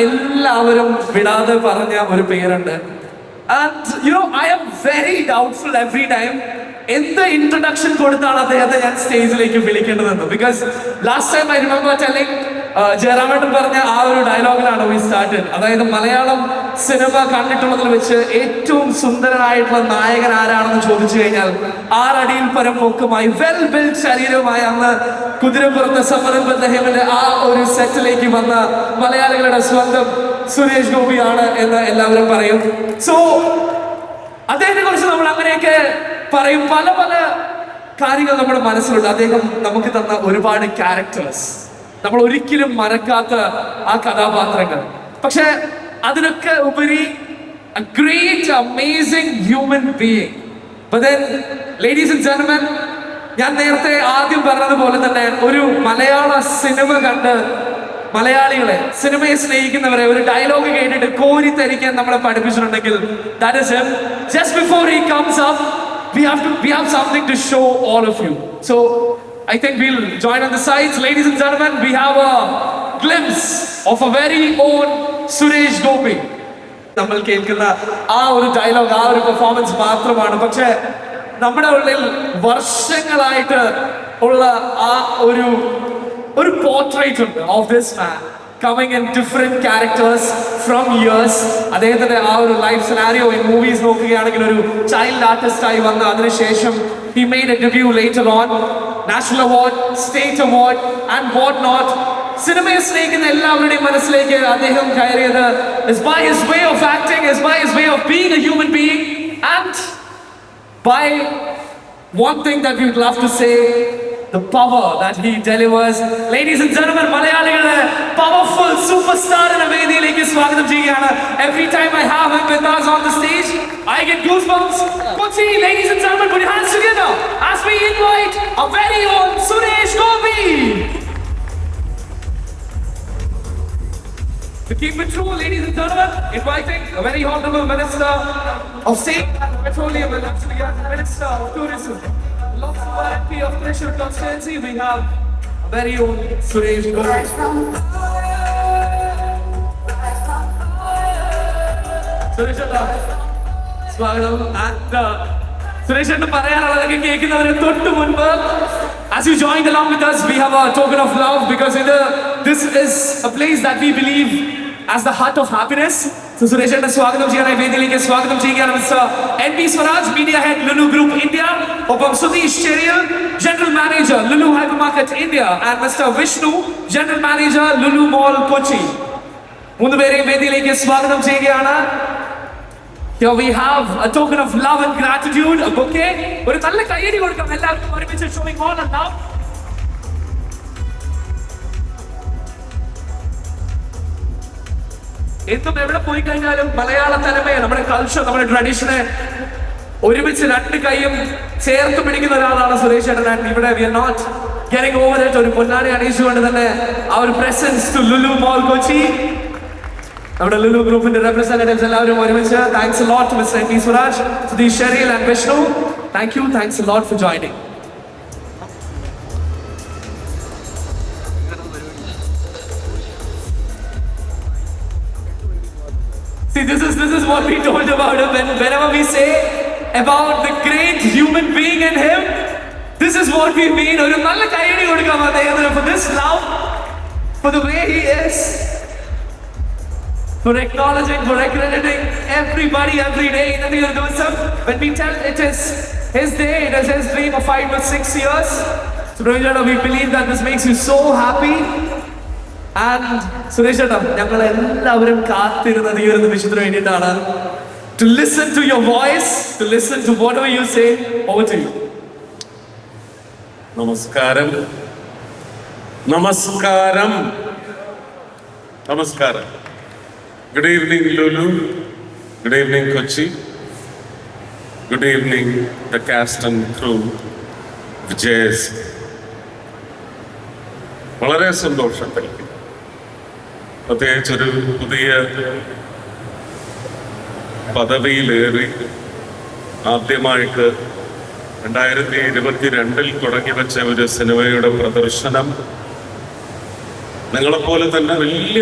എല്ലാവരും വിടാതെ പറഞ്ഞ ഒരു പേരുണ്ട്. And you know, I am very doubtful every time എന്ത് ഇൻട്രൊഡക്ഷൻ കൊടുത്താണ് അദ്ദേഹത്തെ ഞാൻ സ്റ്റേജിലേക്ക് വിളിക്കേണ്ടതെന്ന്. Because last time I remember telling ജയറാമേട്ടൻ പറഞ്ഞ ആ ഒരു ഡയലോഗിലാണ് വി സ്റ്റാർട്ടഡ്. അതായത് മലയാളം സിനിമ കണ്ടിട്ടുള്ളതിൽ വെച്ച് ഏറ്റവും സുന്ദരനായിട്ടുള്ള നായകൻ ആരാണെന്ന് ചോദിച്ചു കഴിഞ്ഞാൽ 6 അടിയിൽ പരം പൊക്കുമായി വെൽ ബിൽഡ് ശരീരവുമായി അന്ന് കുതിരപ്പുറത്തെ സമരം ബന്ധഹേമിന്റെ ആ ഒരു സെറ്റിലേക്ക് വന്ന മലയാളികളുടെ സ്വന്തം സുരേഷ് ഗോപിയാണ് എന്ന് എല്ലാവരും പറയും. സോ അദ്ദേഹത്തെ കുറിച്ച് നമ്മൾ അങ്ങനെയൊക്കെ പറയും. പല പല കാര്യങ്ങൾ നമ്മുടെ മനസ്സിലുണ്ട്. അദ്ദേഹം നമുക്ക് തന്ന ഒരുപാട് ക്യാരക്ടേഴ്സ്, നമ്മൾ ഒരിക്കലും മറക്കാത്ത ആ കഥാപാത്രങ്ങൾ. പക്ഷെ അതിനൊക്കെ ഉപരി a great amazing human being. But then ladies and gentlemen, ഞാൻ നേരത്തെ ആദ്യം പറഞ്ഞതുപോലെ തന്നെ ഒരു മലയാള സിനിമ കണ്ട് മലയാളികളെ, സിനിമയെ സ്നേഹിക്കുന്നവരെ ഒരു ഡയലോഗ് കേട്ടിട്ട് കോരിത്തരിക്കാൻ നമ്മളെ പഠിപ്പിച്ചിട്ടുണ്ടെങ്കിൽ that is him. Just before he comes up, we have something to show all of you. So I think we'll join on the sides. Ladies and gentlemen, we have a glimpse of a very own Suresh Gopi. നമ്മൾ കേൾക്കുന്ന ആ ഒരു dialogue, ആ ഒരു performance മാത്രമാണ്. പക്ഷെ നമ്മുടെ ഉള്ളിൽ വർഷങ്ങളായിട്ട് ഉള്ള ആ ഒരു പോർട്രേറ്റ് ഉണ്ട് of this man, coming in different characters from years. അദ്ദേഹത്തിന്റെ ആ ഒരു ലൈഫ് സിനാരിയോ ഇൻ മൂവീസ് നോക്കുകയാണെങ്കിൽ ഒരു ചൈൽഡ് ആർട്ടിസ്റ്റ് ആയി വന്ന് അതിനുശേഷം he made a debut later on, national award, state award and what not. സിനിമയെ സ്നേഹിക്കുന്ന എല്ലാവരുടെയും മനസ്സിലേക്ക് അദ്ദേഹം കയറിയത് is by his way of acting, is by his way of being a human being, and by one thing that we would love to say, the power that he delivers. Ladies and gentlemen, മലയാളികളുടെ powerful superstar എന്ന വേദിയിലേക്ക് സ്വാഗതം ചെയ്യുകയാണ്. Every time I have him with us on the stage, I get goosebumps. Kochi, ladies and gentlemen, put your hands together as we invite our very own Suresh Gopi. To keep it true, ladies and gentlemen, inviting a very honorable Minister of State and Petroleum and Natural Gas, Minister of Tourism, Lok Sabha MP of Trishul constituency, we have a very own Suresh Gopi. Suresh Atta, swagatham. And Suresh Atta പറയാനുള്ളതൊക്കെ കേൾക്കുന്നവരെ തൊട്ട് മുൻപ്, as you joined along with us, we have a token of love because this is a place that we believe as the heart of happiness. So Suresh Atta സ്വാഗതം ചെയ്യാനായി വേദിയിലേക്ക് സ്വാഗതം ചെയ്യുകയാണ് mister NB Swaraj, media head Lulu group India. ഒപ്പം Sudheesh Cheriyal, general manager Lulu hypermarket India, and mister Vishnu, general manager Lulu mall Kochi. 3 പേരെയും വേദിയിലേക്ക് സ്വാഗതം ചെയ്യുകയാണ്. Here we have a token of love and gratitude, a bouquet. ഒരു നല്ല കയ്യടി കൊടുക്കാം എല്ലാവർക്കും ഒരുമിച്ച്, showing all our love. എന്തും എവിടെ പോയി കഴിഞ്ഞാലും മലയാള തനിമയെ, നമ്മുടെ കൾച്ചർ, നമ്മുടെ ട്രഡീഷനെ ഒരുമിച്ച് 2 കൈയും ചേർത്ത് പിടിക്കുന്ന ഒരാളാണ് സുരേഷ് ഏട്ടൻ. ഇവിടെ we are not getting over it. ഒരു പൊന്നാടി അണിയിച്ചുകൊണ്ട് തന്നെ ആ ഒരു presence to Lulu mall Kochi. നമ്മുടെ ലുലു ഗ്രൂപ്പിന്റെ റെപ്രസെന്റേറ്റീവ്സ് എല്ലാവരും ഒരുമിച്ച്. Thanks a lot to Mr. NB Swaraj, Sudheesh Cheriyal and Vishnu. Thank you, thanks a lot for joining. See, this is what we told about him. Whenever we say about the great human being in him, this is what we mean. ഒരു നല്ല കയ്യടി കൊടുക്കാം അദ്ദേഹത്തിന് for this love, for the way he is, for acknowledging, for accrediting everybody every day in the Neerdoosam. When we tell it is his day, it is his dream of 5 to 6 years. So we believe that this makes you so happy. And Suresh ഏട്ടാ, ഞങ്ങൾ എല്ലാവരും കാത്തിരുന്നത് ഈ ഒരു നിമിഷത്തിന് വേണ്ടിയിട്ടാണ്. To listen to your voice, to listen to whatever you say. Over to you. നമസ്കാരം, നമസ്കാരം, നമസ്കാരം. Good evening Lulu, good evening Kochi, good evening the cast and crew of Jays. വളരെ സന്തോഷത്തിൽ പ്രത്യേകിച്ചൊരു പുതിയ പദവിയിലേറി ആദ്യമായിട്ട് 2022 തുടങ്ങി വെച്ച ഒരു സിനിമയുടെ പ്രദർശനം നിങ്ങളെപ്പോലെ തന്നെ വലിയ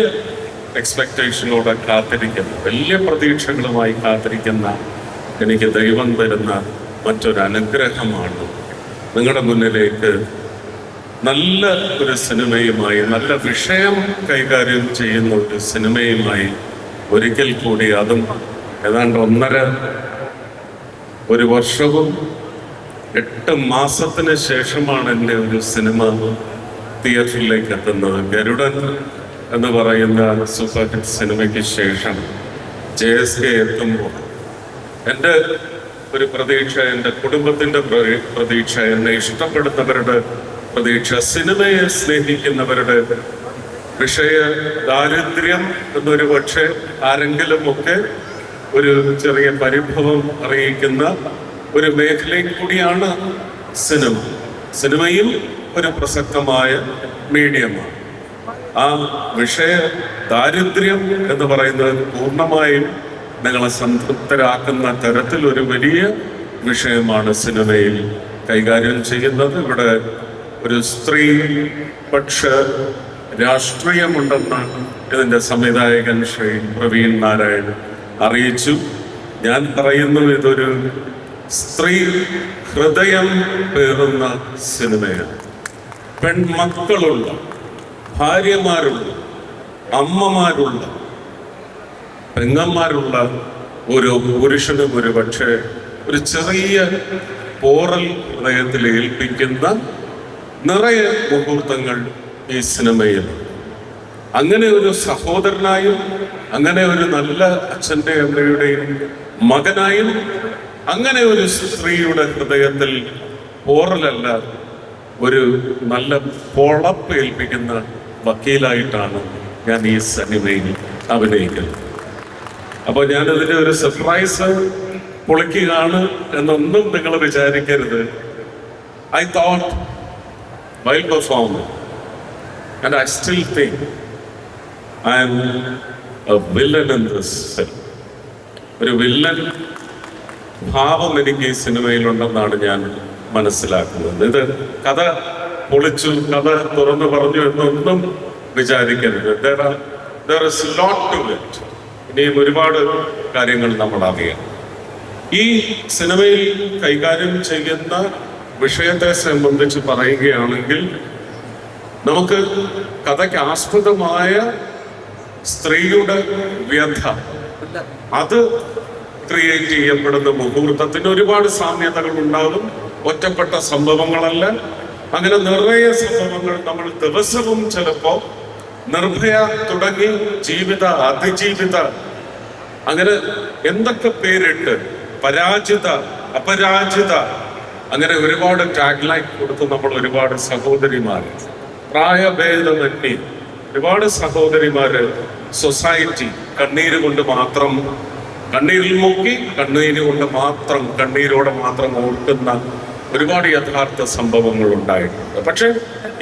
എക്സ്പെക്ടേഷനോടെ കാത്തിരിക്കുന്ന, വലിയ പ്രതീക്ഷകളുമായി കാത്തിരിക്കുന്ന എനിക്ക് ദൈവം തരുന്ന മറ്റൊരു അനുഗ്രഹമാണ് നിങ്ങളുടെ മുന്നിലേക്ക് നല്ല ഒരു സിനിമയുമായി, നല്ല വിഷയം കൈകാര്യം ചെയ്യുന്ന ഒരു സിനിമയുമായി ഒരിക്കൽ കൂടി, അതും ഏതാണ്ട് 1.5 വർഷവും 8 മാസത്തിന് ശേഷമാണ് എൻ്റെ ഒരു സിനിമ തിയേറ്ററിലേക്ക് എത്തുന്നത്. ഗരുഡൻ എന്ന് പറയുന്ന സൂപ്പർ ഹിറ്റ് സിനിമയ്ക്ക് ശേഷം JSK എത്തുമ്പോൾ എൻ്റെ ഒരു പ്രതീക്ഷ, എൻ്റെ കുടുംബത്തിൻ്റെ പ്രതീക്ഷ, എന്നെ ഇഷ്ടപ്പെടുന്നവരുടെ പ്രതീക്ഷ, സിനിമയെ സ്നേഹിക്കുന്നവരുടെ വിഷയ ദാരിദ്ര്യം എന്നൊരു പക്ഷേ ആരെങ്കിലുമൊക്കെ ഒരു ചെറിയ പരിഭവം അറിയിക്കുന്ന ഒരു മേഖലയിൽ കൂടിയാണ് സിനിമ. സിനിമയും ഒരു പ്രസക്തമായ മീഡിയമാണ്. ആ വിഷയ ദാരിദ്ര്യം എന്ന് പറയുന്നത് പൂർണ്ണമായും നിങ്ങളെ സംതൃപ്തരാക്കുന്ന തരത്തിലൊരു വലിയ വിഷയമാണ് സിനിമയിൽ കൈകാര്യം ചെയ്യുന്നത്. ഇവിടെ ഒരു സ്ത്രീ പക്ഷ രാഷ്ട്രീയമുണ്ടെന്ന് ഇതിൻ്റെ സംവിധായകൻ ശ്രീ പ്രവീൺ നാരായൺ അറിയിച്ചു. ഞാൻ പറയുന്നു, ഇതൊരു സ്ത്രീ ഹൃദയം പേറുന്ന സിനിമയാണ്. പെൺമക്കളുള്ള, ഭാര്യമാരുള്ള, അമ്മമാരുള്ള, പെങ്ങന്മാരുള്ള ഒരു പുരുഷനും ഒരു പക്ഷേ ഒരു ചെറിയ പോറൽ ഹൃദയത്തിൽ ഏൽപ്പിക്കുന്ന നിറയെ മുഹൂർത്തങ്ങൾ ഈ സിനിമയിൽ. അങ്ങനെ ഒരു സഹോദരനായും, അങ്ങനെ ഒരു നല്ല അച്ഛൻ്റെ അമ്മയുടെയും മകനായും, അങ്ങനെ ഒരു സ്ത്രീയുടെ ഹൃദയത്തിൽ പോറലല്ല, ഒരു നല്ല പൊളപ്പ് ഏൽപ്പിക്കുന്ന വക്കീലായിട്ടാണ് ഞാൻ ഈ സിനിമയിൽ അഭിനയിക്കുന്നത്. അപ്പോൾ ഞാനതിൻ്റെ ഒരു സർപ്രൈസ് പൊളിക്കുകയാണ് എന്നൊന്നും നിങ്ങൾ വിചാരിക്കരുത്. I thought while performing, and I still think I am a villain in this film. ഒരു വില്ലൻ ഭാവം എനിക്ക് ഈ സിനിമയിലുണ്ടെന്നാണ് ഞാൻ മനസ്സിലാക്കുന്നത്. ഇത് കഥ പൊളിച്ചു, കഥ തുറന്നു പറഞ്ഞു എന്നൊന്നും വിചാരിക്കരുത്. There is a lot to it. ഇനിയും ഒരുപാട് കാര്യങ്ങൾ നമ്മൾ അറിയാം. ഈ സിനിമയിൽ കൈകാര്യം ചെയ്യുന്ന വിഷയത്തെ സംബന്ധിച്ച് പറയുകയാണെങ്കിൽ, നമുക്ക് കഥയ്ക്ക് ആസ്പദമായ സ്ത്രീയുടെ വ്യഥ, അത് ക്രിയേറ്റ് ചെയ്യപ്പെടുന്ന മുഹൂർത്തത്തിന് ഒരുപാട് സാമ്യതകൾ ഉണ്ടാകും. ഒറ്റപ്പെട്ട സംഭവങ്ങളല്ല, അങ്ങനെ നിറയെ സംഭവങ്ങൾ നമ്മൾ ദിവസവും ചിലപ്പോൾ നിർഭയ തുടങ്ങി ജീവിത, അതിജീവിത, അങ്ങനെ എന്തൊക്കെ പേരിട്ട്, പരാജിത, അപരാജിത, അങ്ങനെ ഒരുപാട് ടാഗ് ലൈൻ കൊടുത്ത് നമ്മൾ ഒരുപാട് സഹോദരിമാര്, പ്രായഭേദമന്യേ ഒരുപാട് സഹോദരിമാര് സൊസൈറ്റി കണ്ണീര് കൊണ്ട് മാത്രം, കണ്ണീരിൽ മുക്കി കണ്ണീര് കൊണ്ട് മാത്രം, കണ്ണീരോടെ മാത്രം ഓർക്കുന്ന ഒരുപാട് യഥാർത്ഥ സംഭവങ്ങൾ ഉണ്ടായിട്ടുണ്ട്. പക്ഷെ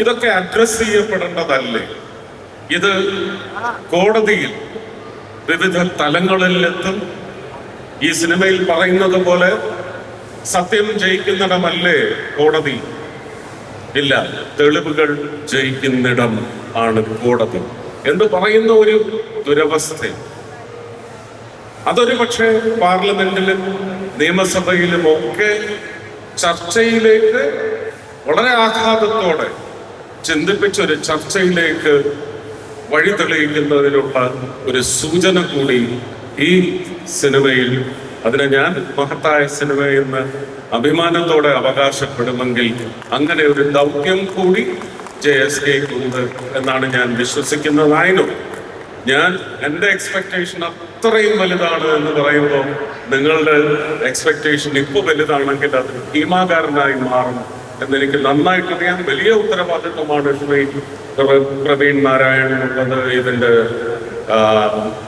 ഇതൊക്കെ അഡ്രസ് ചെയ്യപ്പെടേണ്ടതല്ലേ? ഇത് കോടതിയിൽ വിവിധ തലങ്ങളിലെത്തും. ഈ സിനിമയിൽ പറയുന്നത് പോലെ സത്യം ജയിക്കുന്നിടമല്ലേ കോടതി? ഇല്ല, തെളിവുകൾ ജയിക്കുന്നിടം ആണ് കോടതി എന്ന് പറയുന്ന ഒരു ദുരവസ്ഥ. അതൊരു പക്ഷേ പാർലമെന്റിലും നിയമസഭയിലും ഒക്കെ ചർച്ചയിലേക്ക് വളരെ ആഘാതത്തോടെ ചിന്തിപ്പിച്ചൊരു ചർച്ചയിലേക്ക് വഴി തെളിയിക്കുന്നതിനുള്ള ഒരു സൂചന കൂടി ഈ സിനിമയിൽ. അതിനെ ഞാൻ മഹത്തായ സിനിമയെന്ന് അഭിമാനത്തോടെ അവകാശപ്പെടുമെങ്കിൽ അങ്ങനെ ഒരു ദൗത്യം കൂടി JSK'ക്കുണ്ട് എന്നാണ് ഞാൻ വിശ്വസിക്കുന്നതായിരുന്നു. ഞാൻ എൻ്റെ എക്സ്പെക്ടേഷൻ അത്രയും വലുതാണ് എന്ന് പറയുമ്പോൾ നിങ്ങളുടെ എക്സ്പെക്ടേഷൻ ഇപ്പോൾ വലുതാണെങ്കിൽ അത് ഭീമാകാരനായി മാറും എന്നെനിക്ക് നന്നായിട്ടറിയാം. വലിയ ഉത്തരവാദിത്വമാണ് ശ്രീ പ്രവീൺ നാരായണനുള്ളത്. ഇതിൻ്റെ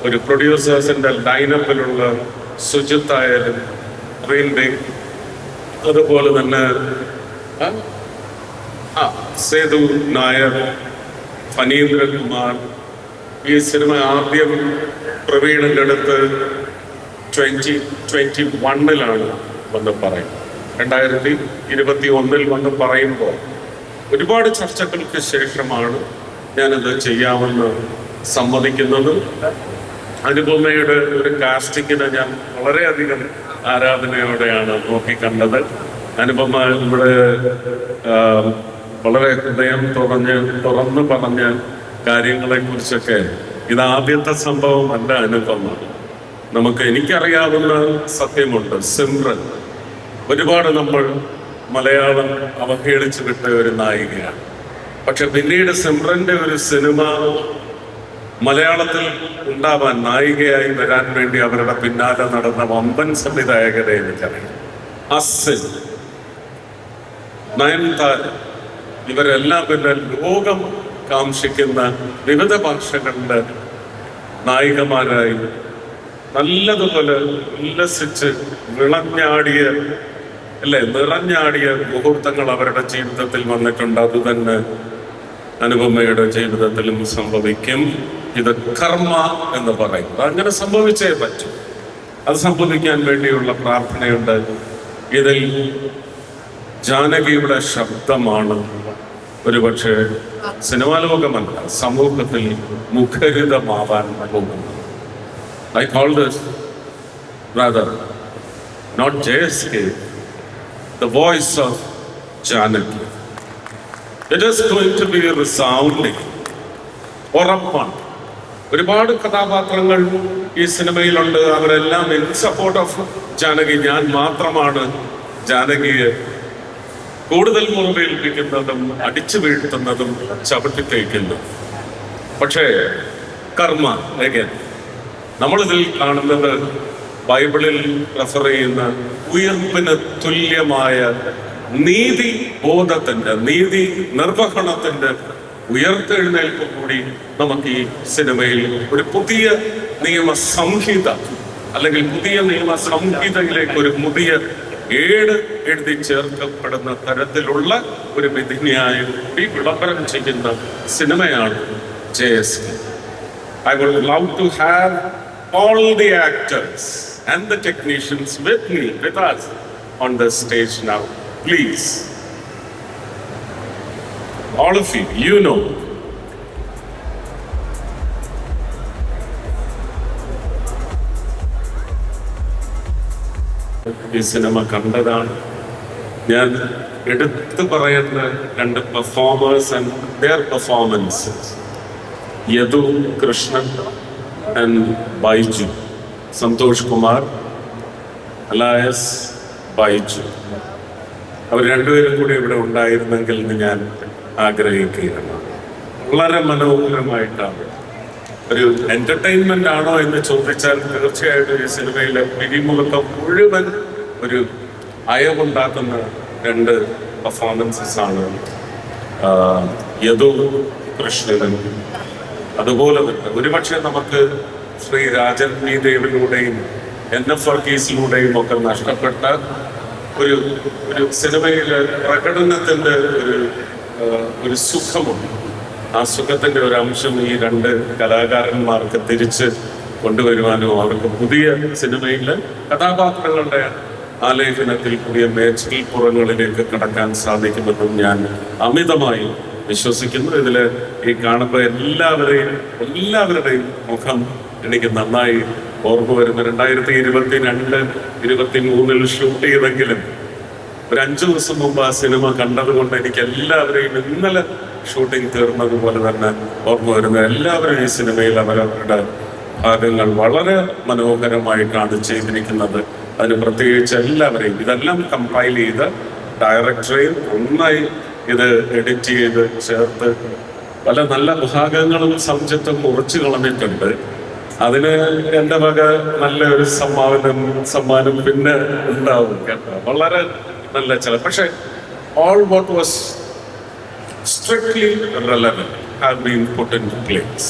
ഒരു പ്രൊഡ്യൂസേഴ്സിൻ്റെ ലൈനപ്പിലുള്ള സുജിത്ത് ആയാലും, റീൻബിങ്, അതുപോലെ തന്നെ സേതു നായർ, ഫനീന്ദ്രകുമാർ. ഈ സിനിമ ആദ്യം പ്രവീണിൻ്റെ അടുത്ത് 2021 വന്ന് പറയും, 2021 വന്ന് പറയുമ്പോൾ ഒരുപാട് ചർച്ചകൾക്ക് ശേഷമാണ് ഞാനത് ചെയ്യാമെന്ന് സമ്മതിക്കുന്നതും അനുപമയുടെ ഒരു കാസ്റ്റിങ്ങിനെ ഞാൻ വളരെയധികം ആരാധനയോടെയാണ് നോക്കിക്കണ്ടത്. അനുപമ ഇവിടെ വളരെ ഹൃദയം തുറന്ന് പറഞ്ഞ കാര്യങ്ങളെ കുറിച്ചൊക്കെ ഇത് ആദ്യത്തെ സംഭവം അല്ല അനുപമ. എനിക്കറിയാവുന്ന സത്യമുണ്ട്, സിമ്രൻ ഒരുപാട് നമ്മൾ മലയാളം അവഹേളിച്ചു വിട്ട ഒരു നായികയാണ്. പക്ഷെ പിന്നീട് സിമ്രന്റെ ഒരു സിനിമ മലയാളത്തിൽ ഉണ്ടാവാൻ, നായികയായി വരാൻ വേണ്ടി അവരുടെ പിന്നാലെ നടന്ന വമ്പൻ സംവിധായകരെ എനിക്കറിയാം. അസിൻ, നയൻതാര, ഇവരെല്ലാം പിന്നെ ലോകം കാംക്ഷിക്കുന്ന വിവിധ ഭാഷകളുടെ നായികമാരായി നല്ലതുപോലെ ഉല്ലസിച്ച് നിറഞ്ഞാടിയ മുഹൂർത്തങ്ങൾ അവരുടെ ജീവിതത്തിൽ വന്നിട്ടുണ്ട്. അത് തന്നെ അനുപമയുടെ ജീവിതത്തിലും സംഭവിക്കും. ഇത് കർമ്മ എന്ന് പറയുന്നത് അങ്ങനെ സംഭവിച്ചേ പറ്റും. അത് സംഭവിക്കാൻ വേണ്ടിയുള്ള പ്രാർത്ഥനയുണ്ട്. ഇതിൽ ജാനകിയുടെ ശബ്ദമാണ് ഒരുപക്ഷെ സിനിമാ ലോകമല്ല, സമൂഹത്തിൽ മുഖരിതമാവാൻ പോകുന്നത്. I call this rather not JSK, the voice of Janaki. It is going to be resounding. ഉറപ്പാണ്. ഒരുപാട് കഥാപാത്രങ്ങൾ ഈ സിനിമയിലുണ്ട്. അവരെല്ലാം ഇൻ സപ്പോർട്ട് ഓഫ് ജാനകി. ഞാൻ മാത്രമാണ് ജാനകിയെ കൂടുതൽ മുറിവേൽപ്പിക്കുന്നതും അടിച്ചു വീഴ്ത്തുന്നതും ചവിട്ടിത്തേക്കുന്നതും. പക്ഷേ കർമ്മ again, നമ്മളിതിൽ കാണുന്നത് ബൈബിളിൽ റെഫർ ചെയ്യുന്ന ഉയർപ്പിന് തുല്യമായ നീതി ബോധത്തിന്റെ, നീതി നിർവഹണത്തിന്റെ ഉയർത്തെഴുന്നേൽപ്പ് കൂടി നമുക്ക് ഈ സിനിമയിൽ ഒരു പുതിയ നിയമ സംഹിത അല്ലെങ്കിൽ പുതിയ നിയമ സംഹിതയിലേക്ക് ഒരു പുതിയ എഴുതി ചേർക്കപ്പെടുന്ന തരത്തിലുള്ള ഒരു വിധിന്യായം കൂടി വിളംബരം ചെയ്യുന്ന സിനിമയാണ് JSK. I would love to have all the actors and the technicians with us on the stage now. Please. All of you know. ഈ സിനിമ കണ്ടതാണ്. ഞാൻ എടുത്തു പറയുന്ന രണ്ട് performers and their performances. Yadu Krishnan and Baiju, Santhosh Kumar alias Baiju, അവർ രണ്ടുപേരും കൂടി ഇവിടെ ഉണ്ടായിരുന്നെങ്കിൽ എന്ന് ഞാൻ ആഗ്രഹിക്കുകയാണ്. വളരെ മനോഹരമായിട്ടാണ്. ഒരു എന്റർടൈൻമെന്റ് ആണോ എന്ന് ചോദിച്ചാൽ തീർച്ചയായിട്ടും ഈ സിനിമയിലെ പിരിമുറുക്കം മുഴുവൻ ഒരു അയവുണ്ടാക്കുന്ന രണ്ട് പെർഫോമൻസസ് ആണ് യദു കൃഷ്ണനും. അതുപോലെ തന്നെ ഒരുപക്ഷെ നമുക്ക് ശ്രീ രാജൻ പി ദേവിലൂടെയും NF വർഗീസിലൂടെയും ഒക്കെ നഷ്ടപ്പെട്ട ഒരു സിനിമയിലെ പ്രകടനത്തിന്റെ ഒരു സുഖമുണ്ട്. ആ സുഖത്തിന്റെ ഒരു അംശം ഈ രണ്ട് കലാകാരന്മാർക്ക് തിരിച്ച് കൊണ്ടുവരുവാനും അവർക്ക് പുതിയ സിനിമയിലെ കഥാപാത്രങ്ങളുടെ ആലേഖനത്തിൽ പുതിയ മേച്ചിൽപ്പുറങ്ങളിലേക്ക് കടക്കാൻ സാധിക്കുമെന്നും ഞാൻ അമിതമായി വിശ്വസിക്കുന്നു. ഇതില് ഈ കാണുമ്പോൾ എല്ലാവരുടെയും മുഖം എനിക്ക് നന്നായി ഓർമ്മ വരുന്നു. 2022-23 ഷൂട്ട് ചെയ്തെങ്കിലും ഒരു 5 ദിവസം മുമ്പ് ആ സിനിമ കണ്ടതുകൊണ്ട് എനിക്ക് എല്ലാവരെയും ഇന്നലെ ഷൂട്ടിംഗ് തീർന്നതുപോലെ തന്നെ ഓർമ്മ വരുന്നു. എല്ലാവരും ഈ സിനിമയിൽ അവരവരുടെ ഭാഗങ്ങൾ വളരെ മനോഹരമായിട്ടാണ് ചെയ്തിരിക്കുന്നത്. അതിന് പ്രത്യേകിച്ച് എല്ലാവരെയും ഇതെല്ലാം കമ്പൈൽ ചെയ്ത് ഡയറക്ടറെയും നന്നായി ഇത് എഡിറ്റ് ചെയ്ത് ചേർത്ത് പല നല്ല ഭാഗങ്ങളും സംജത്തും മുറിച്ചു കളഞ്ഞിട്ടുണ്ട്. അതിന് എൻ്റെ വക നല്ല ഒരു സമ്മാനം പിന്നെ ഉണ്ടാവും കേട്ടോ. വളരെ നല്ല ചില, പക്ഷെ all what was strictly relevant have been put into place.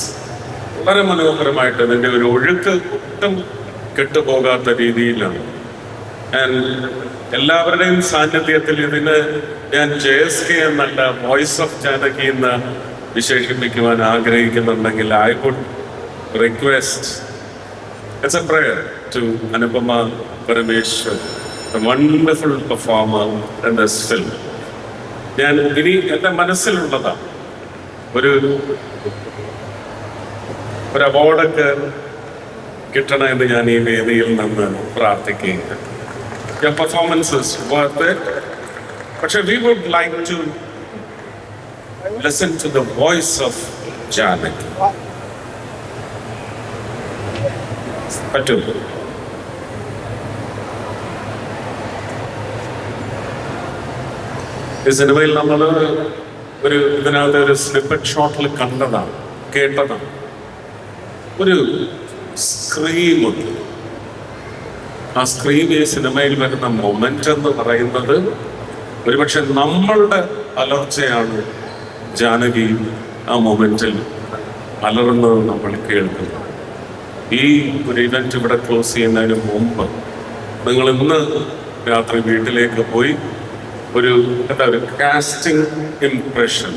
വളരെ മനോഹരമായിട്ട് അതിൻ്റെ ഒരു ഒഴുക്ക് ഒട്ടും കെട്ടുപോകാത്ത രീതിയിലാണ്. ആൻഡ് എല്ലാവരുടെയും സാന്നിധ്യത്തിൽ ഇതിന് ഞാൻ JSK എന്നല്ല വോയിസ് ഓഫ് ജാനകി എന്ന് വിശേഷിപ്പിക്കുവാൻ ആഗ്രഹിക്കുന്നുണ്ടെങ്കിൽ I would request, it's a prayer to Anupama Parameshwar, the wonderful performer in this film. ഞാൻ ഇനി എൻ്റെ മനസ്സിലുള്ളതാണ് ഒരു ഒരു അവാർഡൊക്കെ കിട്ടണമെന്ന് ഞാൻ ഈ വേദിയിൽ നിന്ന് പ്രാർത്ഥിക്കുകയാണ്. Your performance is worth it. പക്ഷെ we would like to listen to the voice of Janaki. പറ്റുമോ? ഈ സിനിമയിൽ നമ്മൾ ഇതിനകത്ത് ഒരു സ്നിപ്പറ്റ് ഷോട്ടിൽ കണ്ടതാണ്, കേട്ടതാണ്. ഒരു സ്ക്രീമുണ്ട്. ആ സ്ക്രീം ഈ സിനിമയിൽ വരുന്ന മൊമെന്റ് എന്ന് പറയുന്നത് ഒരുപക്ഷെ നമ്മളുടെ അലർച്ചയാണ് ജാനകി ആ മൊമെന്റിൽ അലർന്നത് നമ്മൾ കേൾക്കുന്നത്. ഈ ഒരു ഇവന്റ് ഇവിടെ ക്ലോസ് ചെയ്യുന്നതിന് മുമ്പ് നിങ്ങൾ ഇന്ന് രാത്രി വീട്ടിലേക്ക് പോയി ഒരു കാസ്റ്റിംഗ് ഇംപ്രഷൻ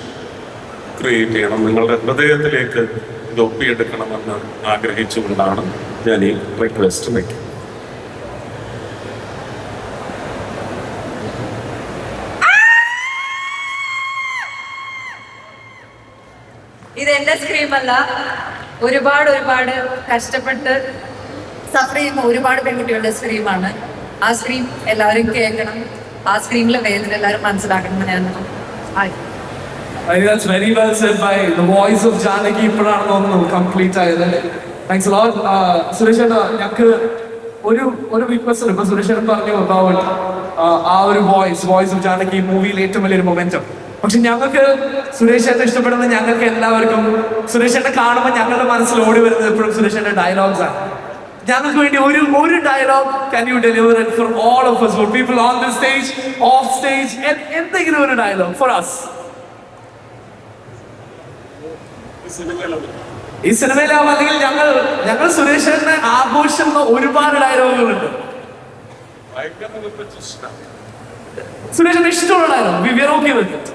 ക്രിയേറ്റ് ചെയ്യണം. നിങ്ങളുടെ ഹൃദയത്തിലേക്ക് ഇത് ഒപ്പിയെടുക്കണമെന്ന് ആഗ്രഹിച്ചുകൊണ്ടാണ് ഞാൻ ഈ റിക്വസ്റ്റ് വയ്ക്കുന്നത്. ഇത് എന്റെ സ്ക്രീമല്ല, ഒരുപാട് കഷ്ടപ്പെട്ട് സഫർ ചെയ്യുന്ന ഒരുപാട് പെൺകുട്ടികളുടെ സ്ക്രീമാണ്. ആ സ്ക്രീം എല്ലാവരും കേൾക്കണം, ആ സ്ക്രീമിലെ വേദന എല്ലാവരും മനസ്സിലാക്കണം. ഞാൻ That's very well said by the voice of Janaki. ഇപ്പോഴാണ് തോന്നുന്നു കംപ്ലീറ്റ് ആയത്. Thanks lot. സുരേഷ് ഏട്ടാ, ഞങ്ങൾക്ക് ഒരു റിക്വസ്റ്റ് ഉണ്ട്. ഇപ്പൊ സുരേഷ് ഏട്ടൻ പറഞ്ഞു about ആ ഒരു വോയിസ് ഓഫ് ജാനകി മൂവിയിൽ ഏറ്റവും വലിയൊരു മൊമെന്റം. പക്ഷെ ഞങ്ങൾക്ക് സുരേഷ് ഏട്ടൻ ഇഷ്ടപ്പെടുന്ന ഞങ്ങൾക്ക് എല്ലാവർക്കും സുരേഷ് ഏട്ടൻ കാണുമ്പോൾ ഞങ്ങളുടെ മനസ്സിൽ ഓടി വരുന്നത് എപ്പോഴും സുരേഷ് ഏട്ടൻ ഡയലോഗ്സ് ആണ്. ഞങ്ങൾക്ക് വേണ്ടി ഒരു dialogue can you deliver it for all of us, for people on the stage, off stage, എന്തെങ്കിലും ഒരു ഡയലോഗ് for us. ഈ സിനിമയിലാവും അല്ലെങ്കിൽ ഞങ്ങൾ സുരേഷ് ഏട്ടനെ ആഘോഷിക്കുന്ന ഒരുപാട് ഡയലോഗുകളുണ്ട്. സുരേഷിന് ഇഷ്ടമുള്ള dialogue we are okay with it.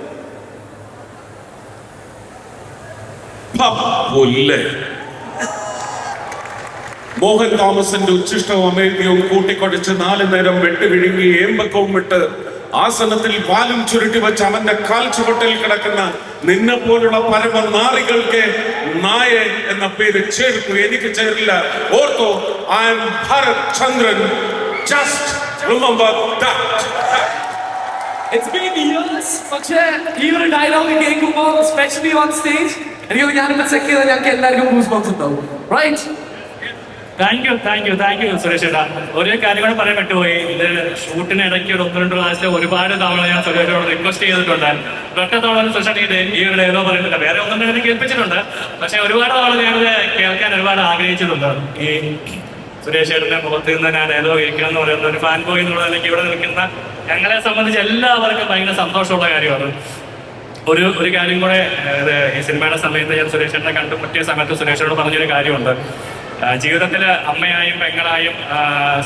Mohan തോമസിന്റെ ഉച്ഛിഷ്ടവും അമേരിക്കയും കൂട്ടിക്കൊടിച്ച് 4 നേരം വെട്ടി വിഴുങ്ങി ഏമ്പക്കവും വിട്ട് ആസനത്തിൽ പാലും ചുരുട്ടി വെച്ച് അവന്റെ കാൽ ചുവട്ടിൽ കിടക്കുന്ന നിന്നെ പോലുള്ള പരമ നാറികൾക്ക് നായ എന്ന പേര് ചേർക്കൂ, എനിക്ക് ചേരില്ല. ഓർത്തോ, I am Bharat Chandran. Just remember that. It's been years. പക്ഷേ ഈ ഒരു ഡയലോഗ് കേൾക്കുമ്പോൾ സ്പെഷ്യലി ഓൺ സ്റ്റേജ് എനിക്ക് ഞാനിപ്പോ ചെക്ക് ചെയ്താൽ ഞങ്ങൾക്ക് എല്ലാവർക്കും ഗൂസ് ബംസ് ഉണ്ടാവും. റൈറ്റ്? താങ്ക് യു സുരേഷ് ഏട്ടാ. ഒരു കാര്യം കൂടെ പറയാൻ പറ്റുപോയി. ഇത് ഷൂട്ടിന് ഇടയ്ക്ക് ഒരു 1-2 പ്രാവശ്യം ഒരുപാട് തവണ ഞാൻ സുരേഷോട് റിക്വസ്റ്റ് ചെയ്തിട്ടുണ്ട്. ഒറ്റ തവണ സുരേഷ് ഈ ഒരു ഡയലോഗ് പറയുന്നില്ല, വേറെ ഒന്നും തന്നെ കേൾപ്പിച്ചിട്ടുണ്ട്. പക്ഷെ ഒരുപാട് തവണ ഞാനത് കേൾക്കാൻ ഒരുപാട് ആഗ്രഹിച്ചിട്ടുണ്ട്. ഈ സുരേഷ് ഏട്ടന്റെ മുഖത്ത് നിന്ന് ഞാൻ ഡയലോഗ് കേൾക്കുക എന്ന് പറയുന്ന ഒരു ഫാൻ ബോയ് എന്നുള്ളതിലേക്ക് ഇവിടെ നിൽക്കുന്ന ഞങ്ങളെ സംബന്ധിച്ച് എല്ലാവർക്കും ഭയങ്കര സന്തോഷമുള്ള കാര്യമാണ്. ഒരു കാര്യം കൂടെ, ഈ സിനിമയുടെ സമയത്ത് ഞാൻ സുരേഷ് ഏട്ടനെ കണ്ടുമുട്ടിയ സമയത്ത് സുരേഷോട് പറഞ്ഞൊരു കാര്യമുണ്ട്. ജീവിതത്തിൽ അമ്മയായും പെങ്ങളായും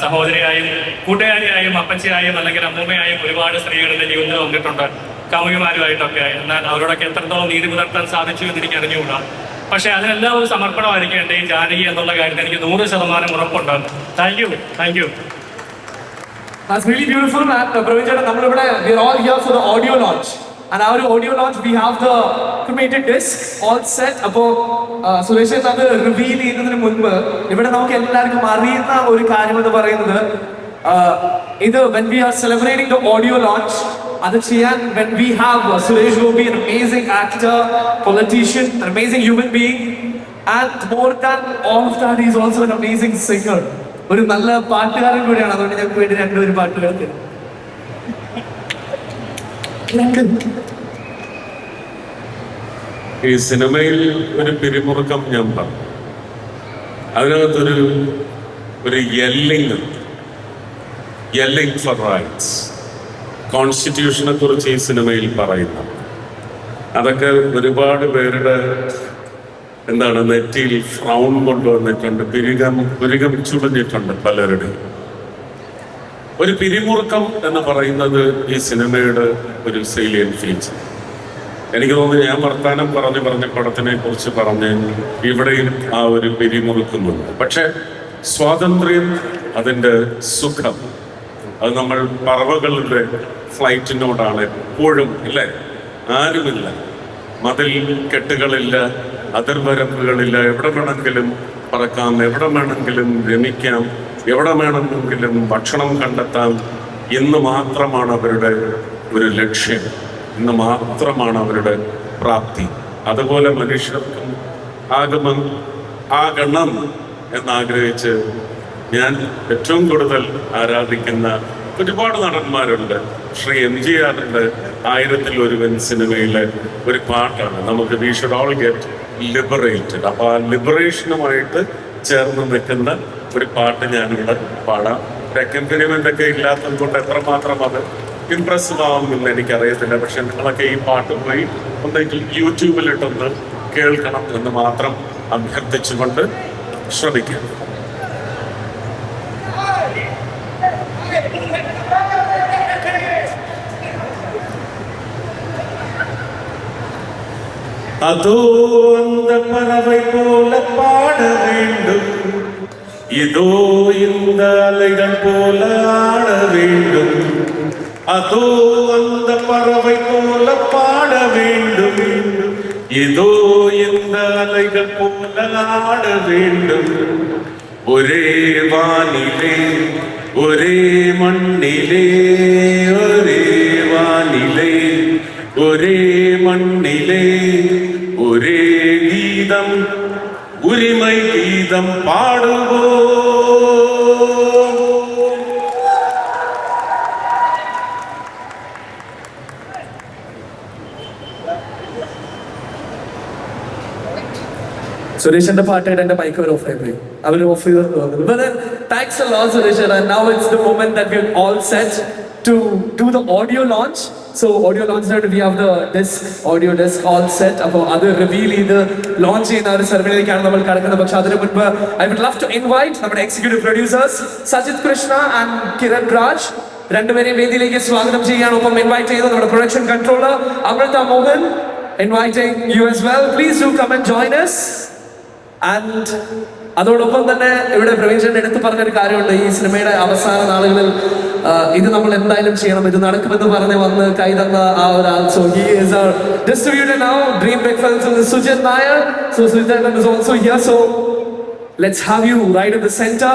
സഹോദരിയായും കൂട്ടുകാരിയായും അപ്പച്ചിയായും അല്ലെങ്കിൽ അമ്മൂമ്മയായും ഒരുപാട് സ്ത്രീകളുടെ ജീവിതത്തിൽ വന്നിട്ടുണ്ട്, കാമുകിമാരുമായിട്ടൊക്കെ. എന്നാൽ അവരോടൊക്കെ എത്രത്തോളം നീതി പുലർത്താൻ സാധിച്ചു എന്ന് എനിക്ക് അറിഞ്ഞുകൂടാ. പക്ഷെ അതിനെല്ലാം ഒരു സമർപ്പണമായിരിക്കും എൻ്റെ ഈ ജാനകി എന്നുള്ള കാര്യത്തിൽ എനിക്ക് 100% ഉറപ്പുണ്ട്. Thank you. That's really beautiful, man. Praveen ചേട്ടാ, നമ്മളിവിടെ we are all here for the audio launch. And our audio launch, we have the cremated disc all set. അപ്പോൾ സുരേഷ് അത് റിവീൽ ചെയ്യുന്നതിന് മുൻപ് ഇവിടെ നമുക്ക് എല്ലാവർക്കും അറിയുന്ന ഒരു കാര്യം എന്ന് പറയുന്നത്, ഇത് when we are celebrating the audio launch, അത് ചെയ്യാൻ when we have Suresh Gopi, an amazing actor, politician, an amazing human being, and more than all of that, he is also an amazing singer. ഒരു നല്ല പാട്ടുകാരൻ കൂടിയാണ്. അതുകൊണ്ട് ഞങ്ങൾക്ക് വേണ്ടി 2 പാട്ട് കേൾക്കും. ഈ സിനിമയിൽ ഒരു പിരിമുറുക്കം ഞാൻ പറഞ്ഞു. അതിനകത്തൊരു യെല്ലിംഗ് ഫോർ റൈറ്റ്സ്, കോൺസ്റ്റിറ്റ്യൂഷനെ കുറിച്ച് ഈ സിനിമയിൽ പറയുന്നു. അതൊക്കെ ഒരുപാട് പേരുടെ നെറ്റിയിൽ ഫ്രൗൺ കൊണ്ടുവന്നിട്ടുണ്ട്, പുരികം ചുടഞ്ഞിട്ടുണ്ട് പലരുടെയും. ഒരു പിരിമുറുക്കം എന്ന് പറയുന്നത് ഈ സിനിമയുടെ ഒരു സൈലിയൻ ഫീച്ചർ. എനിക്ക് തോന്നുന്നു ഞാൻ വർത്താനം പറഞ്ഞ പടത്തിനെ കുറിച്ച് പറഞ്ഞ് ഇവിടെയും ആ ഒരു പിരിമുറുക്കുന്നുണ്ട്. പക്ഷെ സ്വാതന്ത്ര്യം, അതിൻ്റെ സുഖം, അത് നമ്മൾ പറവകളുടെ ഫ്ലൈറ്റിനോടാണ് എപ്പോഴും, ഇല്ലേ? ആരുമില്ല, മതിൽ കെട്ടുകളില്ല, അതിർവരമ്പുകളില്ല. എവിടെ വേണമെങ്കിലും പറക്കാം, എവിടെ വേണമെങ്കിലും രമിക്കാം, എവിടെ വേണമെങ്കിലും ഭക്ഷണം കണ്ടെത്താം. ഇന്ന് മാത്രമാണ് അവരുടെ ഒരു ലക്ഷ്യം, ഇന്ന് മാത്രമാണ് അവരുടെ പ്രാപ്തി. അതുപോലെ മനുഷ്യർക്കും ആകണം എന്നാഗ്രഹിച്ച് ഞാൻ ഏറ്റവും കൂടുതൽ ആരാധിക്കുന്ന ഒരുപാട് നടന്മാരുണ്ട്. ശ്രീ MGRന്റെ 1000-ൽ-1 സിനിമയിലെ ഒരു പാട്ടാണ് നമുക്ക് we should all get liberated. അപ്പൊ ആ ലിബറേഷനുമായിട്ട് ചേർന്ന് നിൽക്കുന്ന ഒരു പാട്ട് ഞാനിവിടെ പാടാം. അക്കംപനിമെന്റ് ഒക്കെ ഇല്ലാത്തത് കൊണ്ട് എത്രമാത്രം അത് ഇംപ്രസീവ് ആവുമെന്ന് എനിക്കറിയത്തില്ല. പക്ഷെ നിങ്ങളൊക്കെ ഈ പാട്ട് പോയി ഒന്നെങ്കിൽ യൂട്യൂബിലിട്ടൊന്ന് കേൾക്കണം എന്ന് മാത്രം അഭ്യർത്ഥിച്ചുകൊണ്ട് ശ്രമിക്കാം. அதோ அந்த பறவை போல பாட வேண்டும், இதோ இந்த அலைகள் போல ஆட வேண்டும். அதோ அந்த பறவை போல பாட வேண்டும், இதோ இந்த அலைகள் போல ஆட வேண்டும். ஒரே வானிலே ஒரே மண்ணிலே, ஒரே வானிலே ஒரே மண்ணிலே, ஒரே கீதம் உரிமை கீதம் பாடுவோம். സുരേഷിന്റെ പാട്ടായിട്ട് എന്റെ മൈക്ക് ഓഫ് ആയി അവർ ഓഫ് ചെയ്ത് തോന്നുന്നു. But then thanks a lot Suresh, and now it's the moment that we're all set to do the audio launch. So audio launch ആയിട്ട് we have the audio disc all set. അപ്പോൾ അത് reveal ചെയ്ത് launch ചെയ്യുന്ന ഒരു സെറമണിയിലേക്കാണ് നമ്മൾ കടക്കുന്നത്. പക്ഷെ അതിന് മുൻപ് I would love to invite നമ്മുടെ executive producers Sajith Krishna and Kiran Raj രണ്ടുപേരെയും വേദിയിലേക്ക് സ്വാഗതം ചെയ്യാണ്. ഒപ്പം ഇൻവൈറ്റ് ചെയ്ത് നമ്മുടെ production controller Amritha Mohan, inviting you as well. Please do come and join us. And അതോടൊപ്പം തന്നെ ഇവിടെ പ്രവീൺ എടുത്തു പറഞ്ഞൊരു കാര്യമുണ്ട്. ഈ സിനിമയുടെ അവസാന നാളുകളിൽ ഇത് നമ്മൾ എന്തായാലും ചെയ്യണം, ഇത് നടക്കുമെന്ന് പറഞ്ഞ് വന്ന് കൈതന്ന ആ ഒരാൾ. So he is our distributor now, Dream Big Films, Sujit Nair. So Sujit is also here. So let's have you right at the center.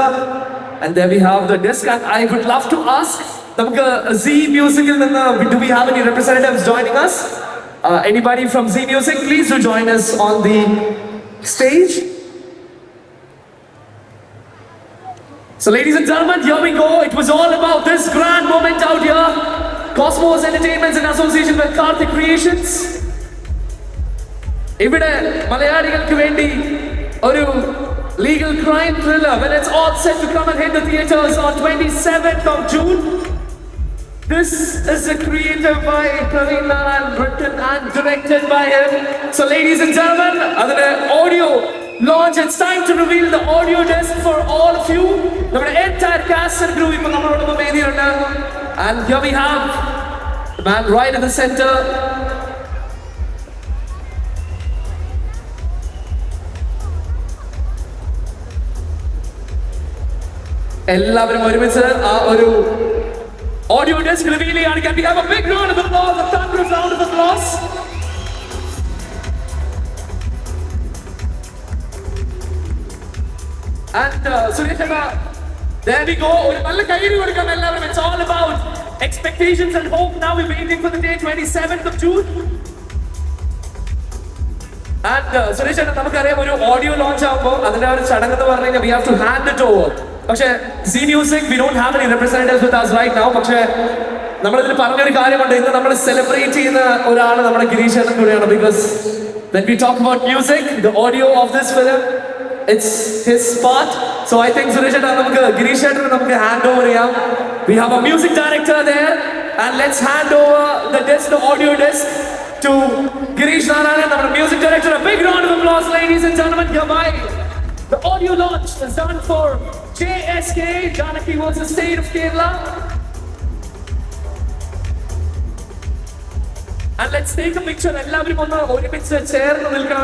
And there we have the disc. And I would love to ask, നമുക്ക് Z Musicൽ നിന്ന് do we have any representatives joining us? Anybody from Z Music, please do join us on the stage. So ladies and gentlemen, here we go. It was all about this grand moment out here. Cosmos Entertainments in association with Karthik Creations. ഇവിടെ മലയാളികൾക്ക് വേണ്ടി ഒരു legal crime thriller when it's all set to come and hit the theaters on 27th of June. This is a created by Praveen Narayan, written and directed by him. So ladies and gentlemen, the audio launch, it's time to reveal the audio disc for all of you. The entire cast and crew ipo nammalodopam vediyilundu. And here we have the man right in the center. എല്ലാവരും ഒരുമിച്ച് ആ ഒരു audio disc reveal ചെയ്യാണ്. Can we have a big round of applause, a thunderous round of applause? And Suresh, there we go. ഒരു നല്ല കൈയ്യടി കൊടുക്കാം എല്ലാവരും. It's all about expectations and hope. Now we're waiting for the day 27th of June. And Suresh, നമുക്കറിയാം ഒരു audio launch ആകുമ്പോൾ അതിന്റെ ഒരു ചടങ്ങ് എന്ന് പറഞ്ഞു കഴിഞ്ഞാൽ we have to hand it over. പക്ഷേ Z Music, we don't have any representatives with us right now. പക്ഷേ നമ്മളിതിൽ പറഞ്ഞൊരു കാര്യമുണ്ട്. ഇന്ന് നമ്മൾ സെലിബ്രേറ്റ് ചെയ്യുന്ന ഒരാൾ നമ്മുടെ ഗിരീഷ് ചേട്ടൻ കൂടിയാണ്. Because when we talk about music, the audio of this film, it's his part. So I think Suresh ചേട്ടൻ നമുക്ക് ഗിരീഷ് ചേട്ടന് നമുക്ക് hand over ചെയ്യാം. We have a music director there, and let's hand over the disc, the audio disc, to Girish Narayan, our music director. A big round of applause, ladies and gentlemen. Hereby, the audio launch is done for JSK, Janaki was the state of Kerala. And let's take a picture. എല്ലാവരും ഒന്ന് ഒരുമിച്ച് ചേർന്ന് നിൽക്കണം.